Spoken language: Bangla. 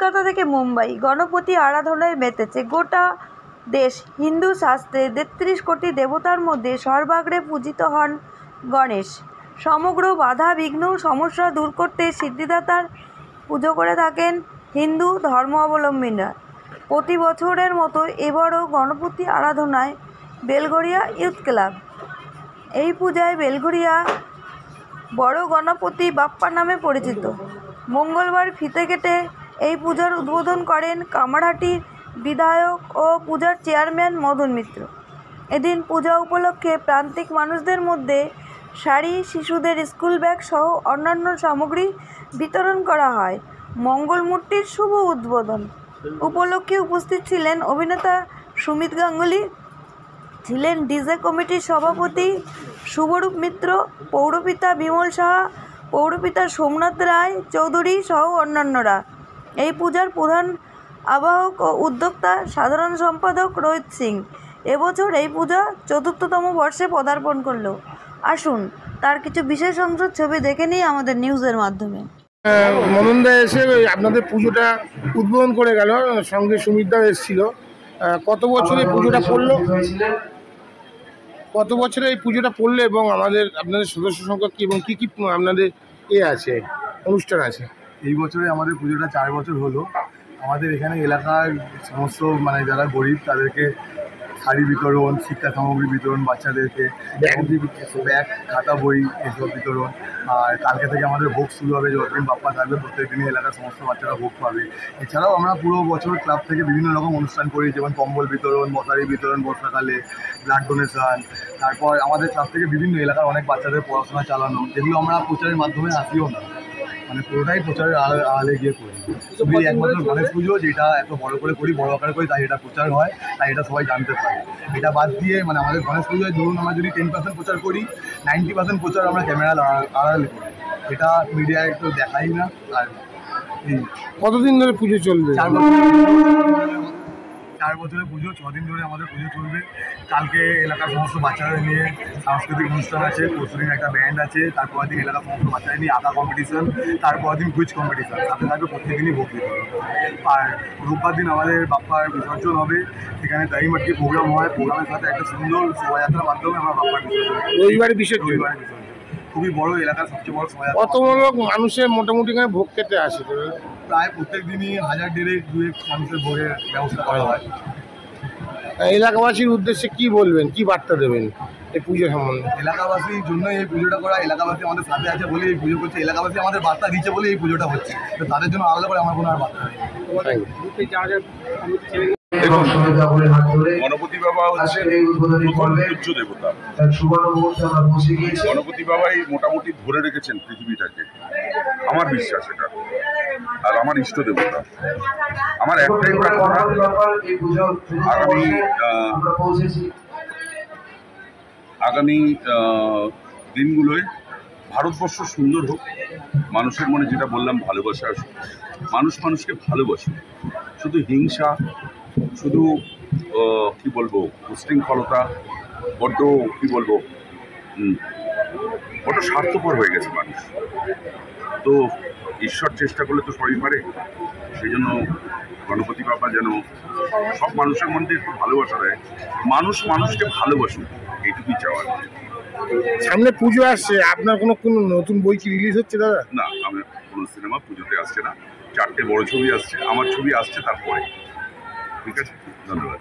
কলকাতা থেকে মুম্বাই গণপতি আরাধনায় মেতেছে গোটা দেশ। হিন্দু শাস্ত্রে ৩৩ কোটি দেবতার মধ্যে সর্বাগ্রে পূজিত হন গণেশ। সমগ্র বাধা বিঘ্ন সমস্যা দূর করতে সিদ্ধিদাতার পুজো করে থাকেন হিন্দু ধর্মাবলম্বীরা। প্রতি বছরের মতো এবারও গণপতি আরাধনায় বেলঘরিয়া ইউথ ক্লাব। এই পূজায় বেলঘরিয়া বড় গণপতি বাপ্পা নামে পরিচিত। মঙ্গলবার ফিতে কেটে এই পূজার উদ্বোধন করেন কামারহাটির বিধায়ক ও পূজার চেয়ারম্যান মদন মিত্র। এদিন পূজা উপলক্ষে প্রান্তিক মানুষদের মধ্যে শাড়ি, শিশুদের স্কুল ব্যাগ সহ অন্যান্য সামগ্রী বিতরণ করা হয়। মঙ্গল মূর্তির শুভ উদ্বোধন উপলক্ষে উপস্থিত ছিলেন অভিনেতা সুমিত গাঙ্গুলি, ছিলেন ডিজে কমিটির সভাপতি শুভরূপ মিত্র, পৌরপিতা বিমল সাহা, পৌরপিতা সোমনাথ রায় চৌধুরী সহ অন্যান্যরা। এই পূজার প্রধান আবাহক ও উদ্যোক্তা সাধারণ সম্পাদক রোহিত সিং। এবছর এই পূজা ৪র্থতম বর্ষে পদার্পণ করল। আসুন তার কিছু বিশেষ অংশের ছবি দেখে নিই আমাদের নিউজের মাধ্যমে। মদনদা এসে আপনাদের পুজোটা উদ্বোধন করে গেল, সঙ্গে সুমিতদাও এসেছিল। কত বছরে পুজোটা পড়লো, এবং আপনাদের সদস্য সংখ্যা কী এবং কী কী আপনাদের আছে অনুষ্ঠান আছে? এই বছরে আমাদের পুজোটা 4 বছর হলো। আমাদের এখানে এলাকার সমস্ত যারা গরিব তাদেরকে শাড়ি বিতরণ, শিক্ষা সামগ্রী বিতরণ, বাচ্চাদেরকে ব্যাগ, খাতা, বই এসব বিতরণ। আর কালকে থেকে আমাদের ভোগ শুরু হবে। যতদিন বাপ্পা থাকবে প্রত্যেকদিনই এলাকার সমস্ত বাচ্চারা ভোগ পাবে। এছাড়াও আমরা পুরো বছর ক্লাব থেকে বিভিন্ন রকম অনুষ্ঠান করি, যেমন কম্বল বিতরণ, মশারি বিতরণ বর্ষাকালে, ব্লাড ডোনেশন। তারপর আমাদের ক্লাব থেকে বিভিন্ন এলাকার অনেক বাচ্চাদের পড়াশোনা চালানো, যেগুলো আমরা প্রচারের মাধ্যমে আসিও না, পুরোটাই প্রচারের আড়ালে গিয়ে করি। শুধু একমাত্র গণেশ পুজো যেটা এত বড় করে করি, বড় আকারে করি, তাই এটা প্রচার হয়, তাই এটা সবাই জানতে পারে। এটা বাদ দিয়ে আমাদের গণেশ পুজোয় ধরুন আমরা যদি 10% প্রচার করি, 90% প্রচার আমরা ক্যামেরার আড়ালে করি। এটা মিডিয়ায় একটু দেখাই না। আর কতদিন ধরে পুজো চলবে? 4 বছরের পুজো, 6 দিন ধরে আমাদের পুজো চলবে। কালকে এলাকার সমস্ত বাচ্চাদের নিয়ে সাংস্কৃতিক অনুষ্ঠান আছে, পরশুদিন একটা ব্যান্ড আছে, তারপর দিন এলাকার সমস্ত বাচ্চাদের নিয়ে আঁকা কম্পিটিশন, তারপর দিন কুইজ কম্পিটিশন, সাথে থাকবে প্রত্যেকদিনই ভোগ বিতরণ। আর রোববার দিন আমাদের বাপ্পার বিসর্জন হবে। সেখানে দাঁড়িমাটি প্রোগ্রাম হয়, প্রোগ্রামের সাথে একটা সুন্দর শোভাযাত্রার মাধ্যমে আমরা বাপ্পার বিসর্জন। রবিবারে বিসর্জন খুবই বড়, এলাকার সবচেয়ে বড় শোভাযাত্রা। কত লোক মানুষের মোটামুটি এখানে ভোগ খেতে আসে? প্রায় প্রত্যেক দিনই 1000-2,000 মানুষের ভোগের ব্যবস্থা করা হয়। এলাকাবাসীর উদ্দেশ্যে কি বলবেন, কি বার্তা দেবেন এই পুজো সম্বন্ধে? এলাকাবাসীর জন্য এই পুজোটা করা, এলাকাবাসী আমাদের সাথে আছে বলে এই পুজো করছে, এলাকাবাসী আমাদের বার্তা দিচ্ছে বলে এই পুজোটা হচ্ছে, তো তাদের জন্য আলাদা করে আমার কোনো আর বার্তা নেই। গণপতি বাবা হচ্ছে পূজ্য দেবতা। গণপতি বাবাই মোটামুটি ধরে রেখেছেন পৃথিবীটাকে, আমার বিশ্বাস এটা, আর আমার ইষ্ট দেবতা। আমার একটাই প্রার্থনা, আগামী দিনগুলোয় ভারতবর্ষ সুন্দর হোক, মানুষের মনে যেটা বললাম ভালোবাসা আসুক, মানুষ মানুষকে ভালোবাসে। শুধু হিংসা, শুধু কি বলবো উশৃঙ্খলতা, বড্ড স্বার্থপর হয়ে গেছে মানুষ। তো ঈশ্বর চেষ্টা করলে তো সবই পারে। সেই জন্য গণপতি বাবা যেন সব মানুষের মধ্যে একটু ভালোবাসা দেয়, মানুষ মানুষকে ভালোবাসুক, এইটুকুই চাওয়ার। সামনে পুজো আসছে, আপনার কোনো নতুন বই কি রিলিজ হচ্ছে দাদা? না, আমার কোনো সিনেমা পুজোতে আসছে না। 4টে বড় ছবি আসছে, আমার ছবি আসছে তারপরে। ঠিক আছে, ধন্যবাদ।